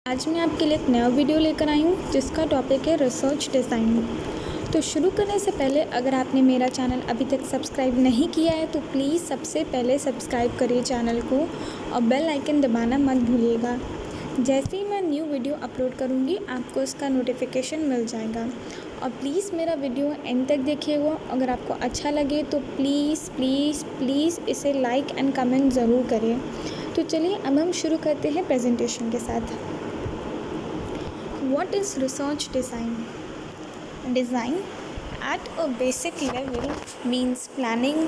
आज मैं आपके लिए एक नया वीडियो लेकर आई हूँ जिसका टॉपिक है रिसर्च डिज़ाइन। तो शुरू करने से पहले अगर आपने मेरा चैनल अभी तक सब्सक्राइब नहीं किया है तो प्लीज़ सबसे पहले सब्सक्राइब करिए चैनल को और बेल आइकन दबाना मत भूलिएगा। जैसे ही मैं न्यू वीडियो अपलोड करूँगी आपको उसका नोटिफिकेशन मिल जाएगा। और प्लीज़ मेरा वीडियो एंड तक देखिएगा। अगर आपको अच्छा लगे तो प्लीज़ प्लीज़ प्लीज़ इसे लाइक एंड कमेंट ज़रूर करें। तो चलिए अब हम शुरू करते हैं प्रेजेंटेशन के साथ। What is research design? Design at a basic level means planning.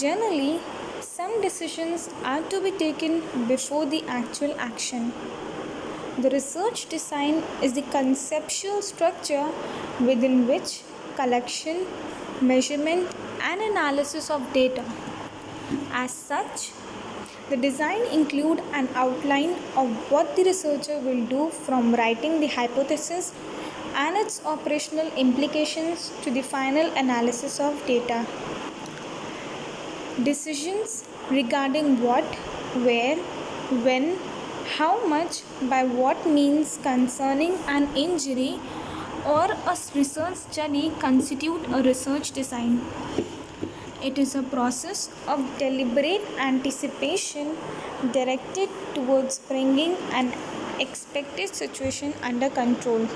Generally, some decisions are to be taken before the actual action. The research design is the conceptual structure within which collection, measurement, and analysis of data. As such, the design includes an outline of what the researcher will do from writing the hypothesis and its operational implications to the final analysis of data. Decisions regarding what, where, when, how much, by what means concerning an injury or a research study constitute a research design. It is a process of deliberate anticipation directed towards bringing an expected situation under control.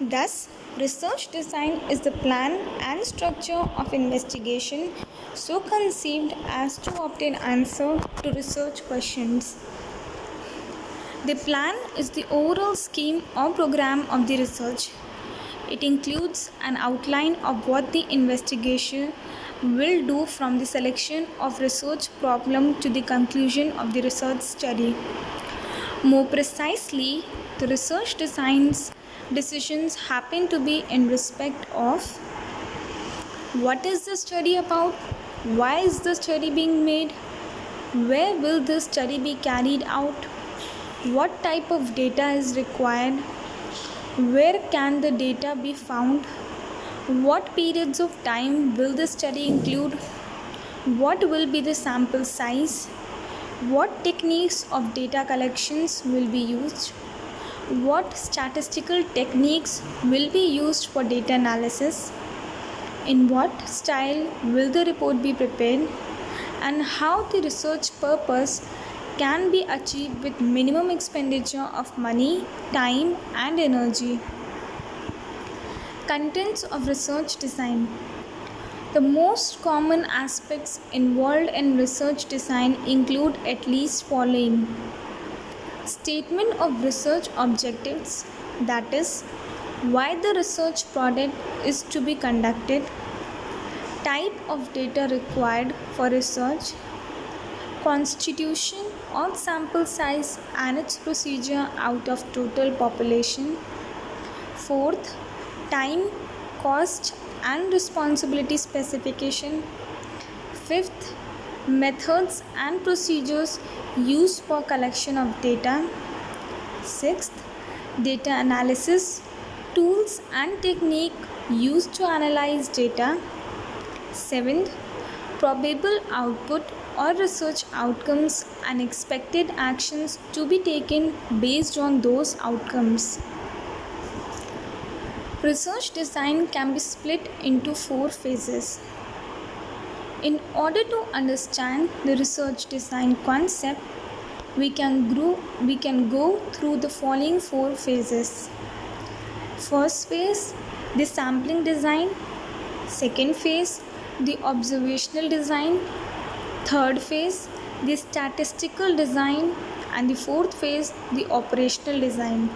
Thus, research design is the plan and structure of investigation so conceived as to obtain answer to research questions. The plan is the overall scheme or program of the research. It includes an outline of what the investigation will do from the selection of research problem to the conclusion of the research study. More precisely, the research decisions happen to be in respect of what is the study about, why is the study being made, where will the study be carried out, what type of data is required, where can the data be found, what periods of time will the study include, what will be the sample size, what techniques of data collections will be used, what statistical techniques will be used for data analysis, in what style will the report be prepared, and how the research purpose can be achieved with minimum expenditure of money, time, and energy. Contents of research design. The most common aspects involved in research design include at least following: statement of research objectives, that is, why the research project is to be conducted, type of data required for research, constitution of sample size and its procedure out of total population. Fourth, time, cost and responsibility specification. Fifth, methods and procedures used for collection of data. Sixth, data analysis, tools and technique used to analyze data. Seventh, probable output or research outcomes and expected actions to be taken based on those outcomes. Research design can be split into 4 phases. In order to understand the research design concept, we can go through the following 4 phases. First phase, the sampling design. Second phase, the observational design. Third phase, the statistical design. And the fourth phase, the operational design.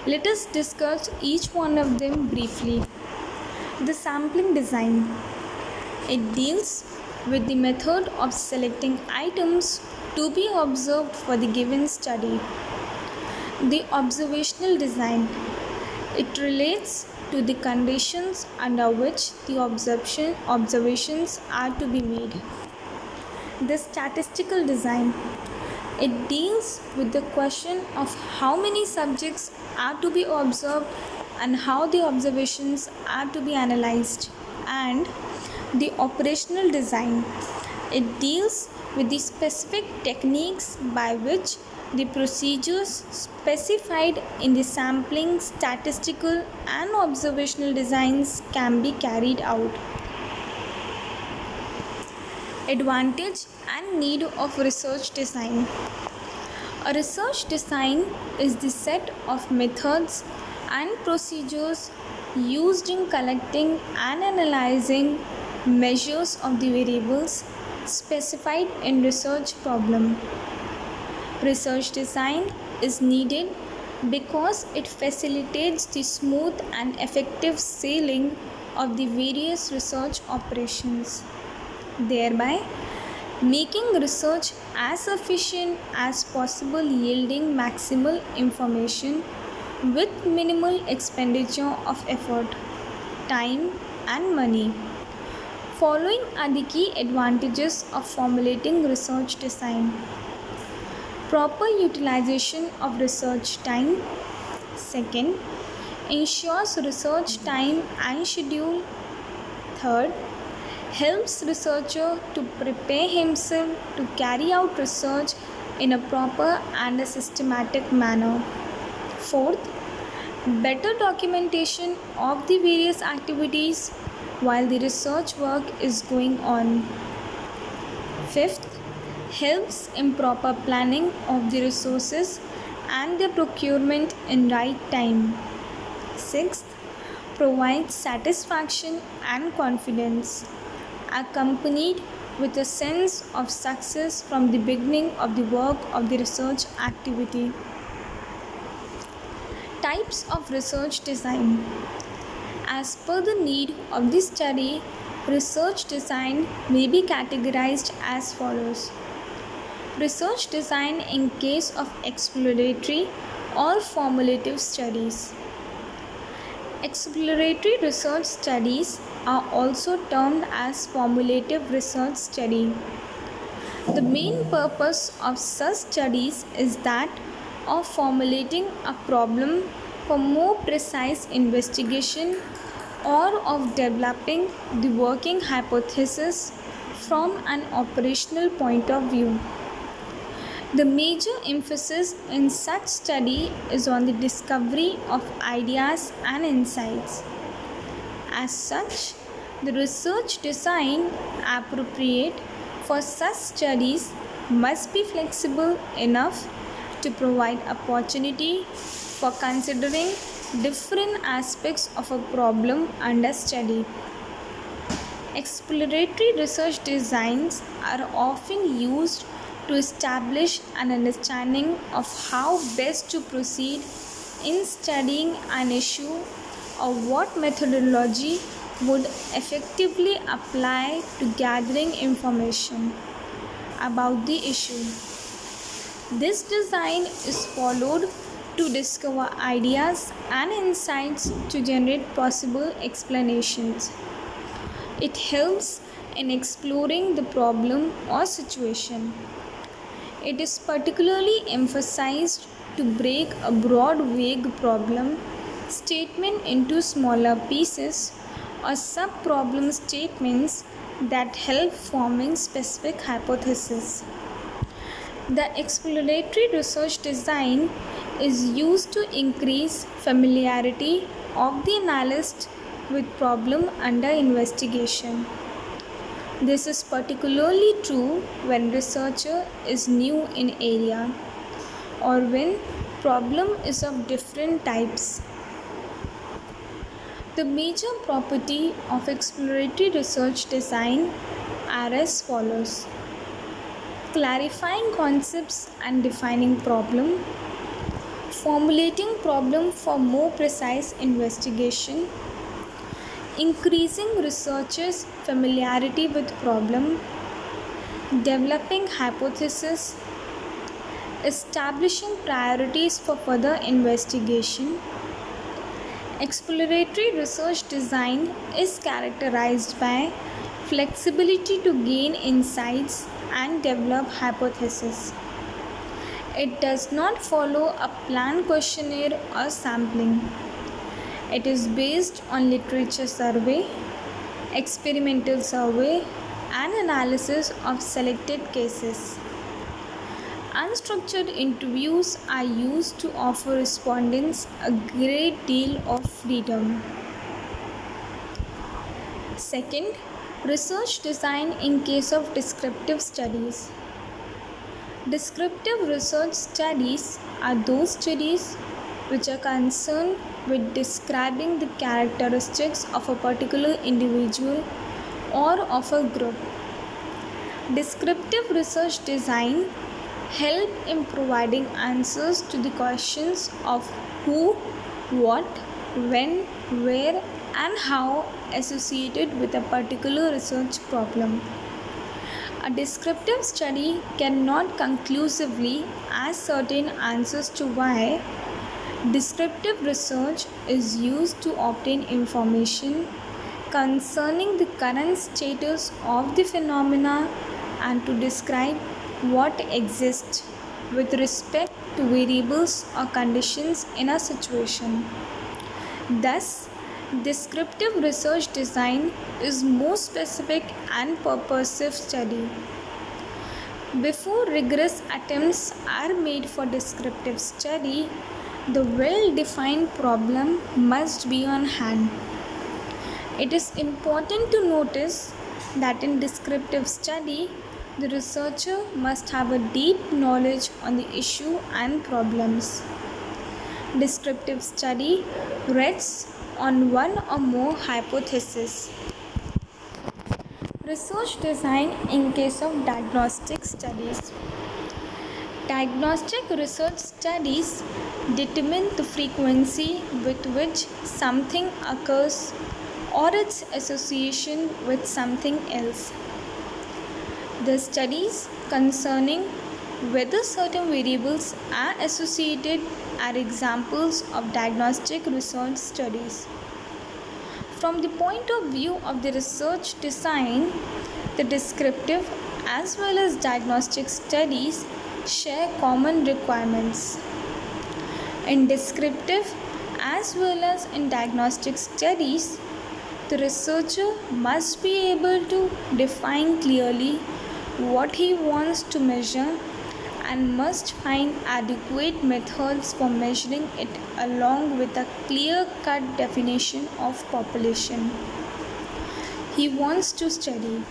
Let us discuss each one of them briefly. The sampling design. It deals with the method of selecting items to be observed for the given study. The observational design. It relates to the conditions under which the observations are to be made. The statistical design. It deals with the question of how many subjects are to be observed and how the observations are to be analyzed. And the operational design. It deals with the specific techniques by which The procedures specified in the sampling, statistical, and observational designs can be carried out. Advantage and need of research design. A research design is the set of methods and procedures used in collecting and analyzing measures of the variables specified in research problem. Research design is needed because it facilitates the smooth and effective scaling of the various research operations, thereby making research as efficient as possible, yielding maximal information with minimal expenditure of effort, time, and money. Following are the key advantages of formulating research design. Proper utilization of research time. Second, ensures research time and schedule. Third, helps researcher to prepare himself to carry out research in a proper and a systematic manner. Fourth, better documentation of the various activities while the research work is going on. Fifth, helps in proper planning of the resources and their procurement in right time. Sixth, provides satisfaction and confidence, accompanied with a sense of success from the beginning of the work of the research activity. Types of research design. As per the need of the study, research design may be categorized as follows. Research design in case of exploratory or formulative studies. Exploratory research studies are also termed as formulative research study. The main purpose of such studies is that of formulating a problem for more precise investigation or of developing the working hypothesis from an operational point of view. The major emphasis in such study is on the discovery of ideas and insights. As such, the research design appropriate for such studies must be flexible enough to provide opportunity for considering different aspects of a problem under study. Exploratory research designs are often used to establish an understanding of how best to proceed in studying an issue or what methodology would effectively apply to gathering information about the issue. This design is followed to discover ideas and insights to generate possible explanations. It helps in exploring the problem or situation. It is particularly emphasized to break a broad, vague problem statement into smaller pieces or sub-problem statements that help forming specific hypotheses. The exploratory research design is used to increase familiarity of the analyst with problem under investigation. This is particularly true when researcher is new in area or when problem is of different types. The major property of exploratory research design are as follows. Clarifying concepts and defining problem, formulating problem for more precise investigation, increasing researchers' familiarity with problem, developing hypothesis, establishing priorities for further investigation. Exploratory research design is characterized by flexibility to gain insights and develop hypotheses. It does not follow a planned questionnaire or sampling. It is based on literature survey, experimental survey, and analysis of selected cases. Unstructured interviews are used to offer respondents a great deal of freedom. Second, research design in case of descriptive studies. Descriptive research studies are those studies which are concerned with describing the characteristics of a particular individual or of a group. Descriptive research design help in providing answers to the questions of who, what, when, where, and how associated with a particular research problem. A descriptive study cannot conclusively ascertain answers to why. Descriptive research is used to obtain information concerning the current status of the phenomena and to describe what exists with respect to variables or conditions in a situation. Thus, descriptive research design is more specific and purposive study. Before rigorous attempts are made for descriptive study, the well-defined problem must be on hand. It is important to notice that in descriptive study, the researcher must have a deep knowledge on the issue and problems. Descriptive study rests on one or more hypotheses. Research design in case of diagnostic studies. Diagnostic research studies determine the frequency with which something occurs or its association with something else. The studies concerning whether certain variables are associated are examples of diagnostic research studies. From the point of view of the research design, the descriptive as well as diagnostic studies share common requirements. In descriptive as well as in diagnostic studies, the researcher must be able to define clearly what he wants to measure and must find adequate methods for measuring it along with a clear-cut definition of population he wants to study.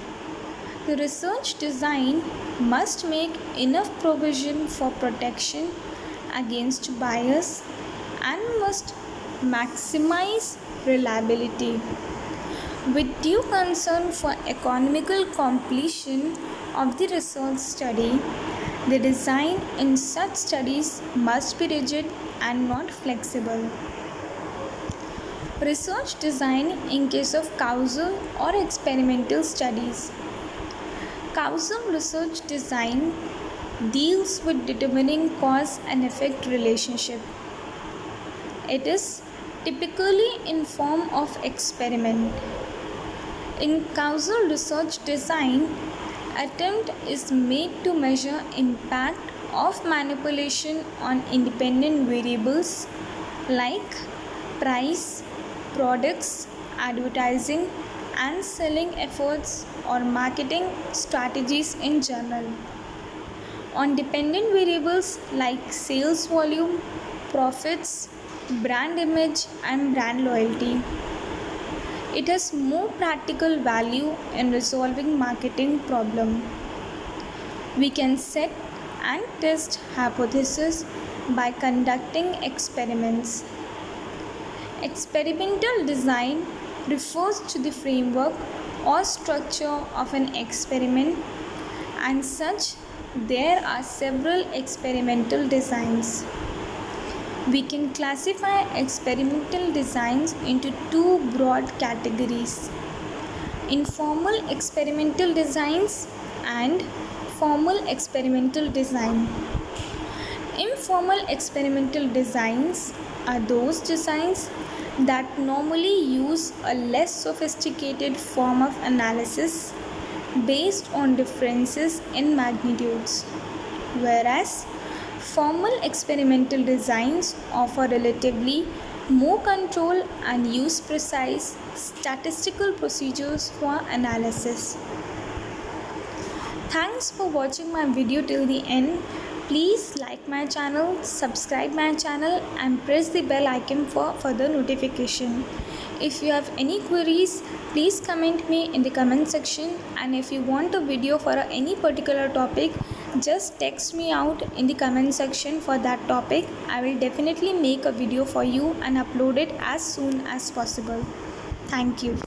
The research design must make enough provision for protection against bias and must maximize reliability. With due concern for economical completion of the research study, the design in such studies must be rigid and not flexible. Research design in case of causal or experimental studies. Causal research design deals with determining cause and effect relationship. It is typically in form of experiment. In causal research design, attempt is made to measure impact of manipulation on independent variables like price, products, advertising and selling efforts or marketing strategies in general. On dependent variables like sales volume, profits, brand image and brand loyalty. It has more practical value in resolving marketing problem. We can set and test hypotheses by conducting experiments. Experimental design refers to the framework or structure of an experiment, and such there are several experimental designs. We can classify experimental designs into two broad categories: informal experimental designs and formal experimental design. Informal experimental designs are those designs that normally use a less sophisticated form of analysis based on differences in magnitudes, whereas formal experimental designs offer relatively more control and use precise statistical procedures for analysis. Thanks for watching my video till the end. Please like my channel, subscribe my channel and press the bell icon for further notification. If you have any queries, please comment me in the comment section, and if you want a video for any particular topic, just text me out in the comment section for that topic. I will definitely make a video for you and upload it as soon as possible. Thank you.